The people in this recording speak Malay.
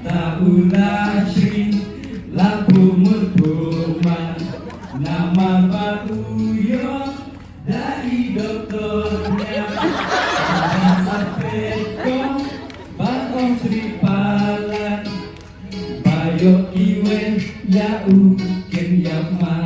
Tahulah Sri Labu Murtuma, nama baru yo dari dokternya. Sampai kong Bang Sri Palan Bayo iwe ya uken ya ma